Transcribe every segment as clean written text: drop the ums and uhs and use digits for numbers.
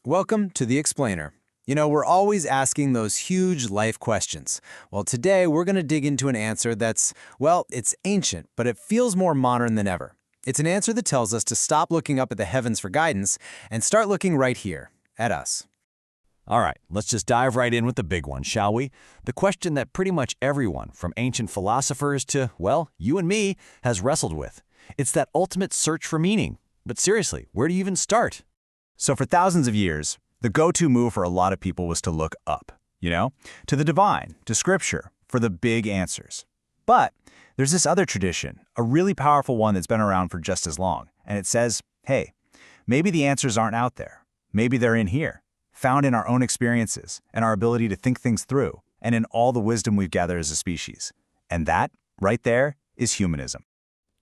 Welcome to The Explainer. You know, we're always asking those huge life questions. Well, today we're going to dig into an answer that's, well, it's ancient, but it feels more modern than ever. It's an answer that tells us to stop looking up at the heavens for guidance and start looking right here, at us. All right, let's just dive right in with the big one, shall we? The question that pretty much everyone, from ancient philosophers to, well, you and me, has wrestled with. It's that ultimate search for meaning. But seriously, where do you even start? So for thousands of years, the go-to move for a lot of people was to look up, to the divine, to scripture, for the big answers. But there's this other tradition, a really powerful one that's been around for just as long, and it says, hey, maybe the answers aren't out there. Maybe they're in here, found in our own experiences and our ability to think things through, and in all the wisdom we've gathered as a species. And that, right there, is humanism.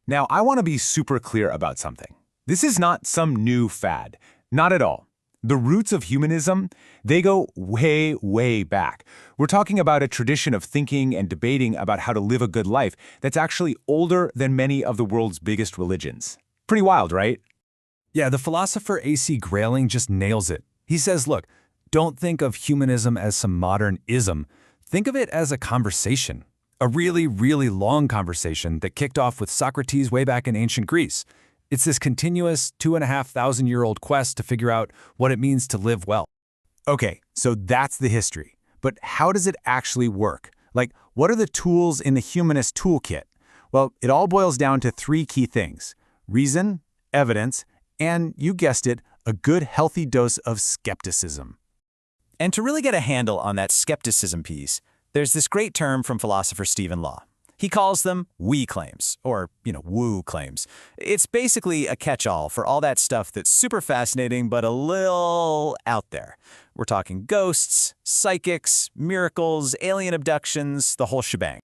Now, I want to be super clear about something. This is not some new fad. Not at all. The roots of humanism, they go way, way back. We're talking about a tradition of thinking and debating about how to live a good life that's actually older than many of the world's biggest religions. Pretty wild, right? Yeah, the philosopher A.C. Grayling just nails it. He says, look, don't think of humanism as some modern ism. Think of it as a conversation. A really, really long conversation that kicked off with Socrates way back in ancient Greece. It's this continuous 2,500-year-old quest to figure out what it means to live well. Okay, so that's the history. But how does it actually work? Like, what are the tools in the humanist toolkit? Well, it all boils down to three key things: reason, evidence, and, you guessed it, a good healthy dose of skepticism. And to really get a handle on that skepticism piece, there's this great term from philosopher Stephen Law. He calls them we claims, or, woo claims. It's basically a catch-all for all that stuff that's super fascinating but a little out there. We're talking ghosts, psychics, miracles, alien abductions, the whole shebang.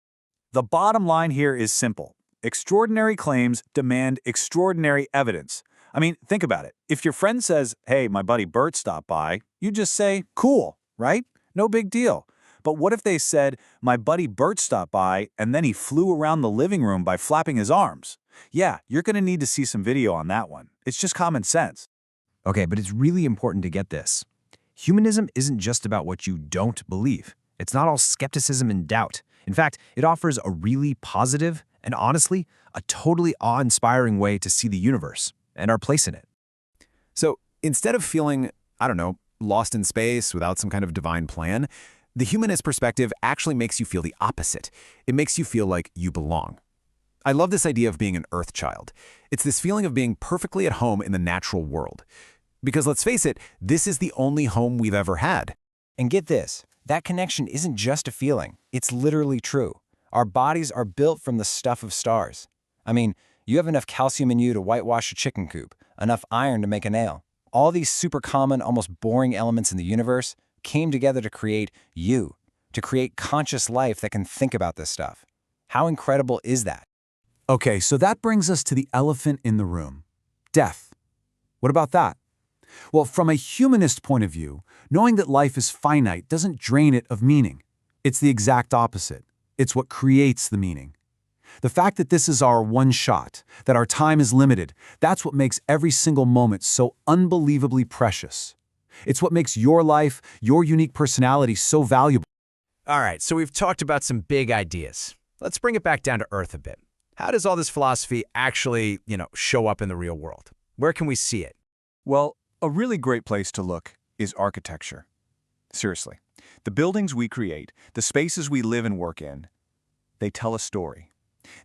The bottom line here is simple. Extraordinary claims demand extraordinary evidence. I mean, think about it. If your friend says, hey, my buddy Bert stopped by, you just say, cool, right? No big deal. But what if they said, my buddy Bert stopped by, and then he flew around the living room by flapping his arms? Yeah, you're going to need to see some video on that one. It's just common sense. Okay, but it's really important to get this. Humanism isn't just about what you don't believe. It's not all skepticism and doubt. In fact, it offers a really positive and, honestly, a totally awe-inspiring way to see the universe and our place in it. So instead of feeling, lost in space without some kind of divine plan, the humanist perspective actually makes you feel the opposite. It makes you feel like you belong. I love this idea of being an earth child. It's this feeling of being perfectly at home in the natural world. Because let's face it, this is the only home we've ever had. And get this, that connection isn't just a feeling. It's literally true. Our bodies are built from the stuff of stars. I mean, you have enough calcium in you to whitewash a chicken coop, enough iron to make a nail. All these super common, almost boring elements in the universe came together to create you, to create conscious life that can think about this stuff. How incredible is that? Okay, so that brings us to the elephant in the room: death. What about that? Well, from a humanist point of view, knowing that life is finite doesn't drain it of meaning. It's the exact opposite. It's what creates the meaning. The fact that this is our one shot, that our time is limited, that's what makes every single moment so unbelievably precious. It's what makes your life, your unique personality so valuable. All right, so we've talked about some big ideas. Let's bring it back down to earth a bit. How does all this philosophy actually, show up in the real world? Where can we see it? Well, a really great place to look is architecture. Seriously, the buildings we create, the spaces we live and work in, they tell a story.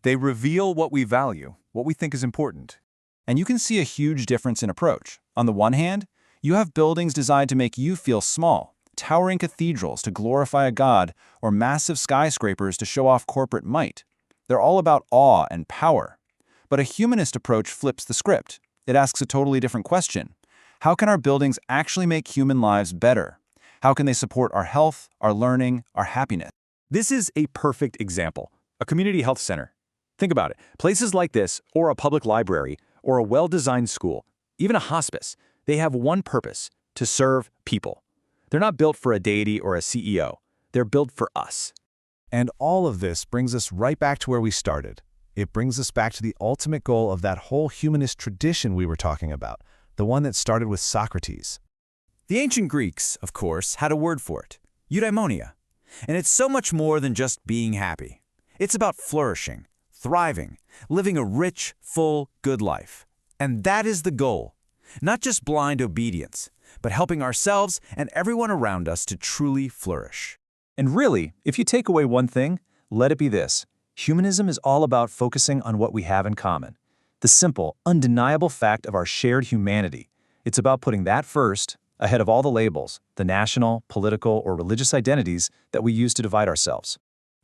They reveal what we value, what we think is important. And you can see a huge difference in approach. On the one hand, you have buildings designed to make you feel small, towering cathedrals to glorify a god, or massive skyscrapers to show off corporate might. They're all about awe and power. But a humanist approach flips the script. It asks a totally different question. How can our buildings actually make human lives better? How can they support our health, our learning, our happiness? This is a perfect example. A community health center. Think about it. Places like this, or a public library, or a well-designed school, even a hospice, they have one purpose: to serve people. They're not built for a deity or a CEO. They're built for us. And all of this brings us right back to where we started. It brings us back to the ultimate goal of that whole humanist tradition we were talking about, the one that started with Socrates. The ancient Greeks, of course, had a word for it, eudaimonia. And it's so much more than just being happy. It's about flourishing, thriving, living a rich, full, good life. And that is the goal. Not just blind obedience, but helping ourselves and everyone around us to truly flourish. And really, if you take away one thing, let it be this. Humanism is all about focusing on what we have in common. The simple, undeniable fact of our shared humanity. It's about putting that first, ahead of all the labels, the national, political, or religious identities that we use to divide ourselves.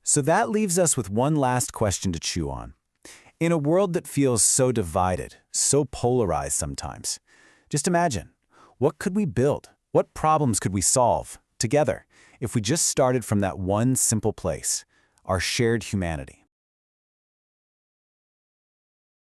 So that leaves us with one last question to chew on. In a world that feels so divided, so polarized sometimes, just imagine, what could we build? What problems could we solve together if we just started from that one simple place, our shared humanity?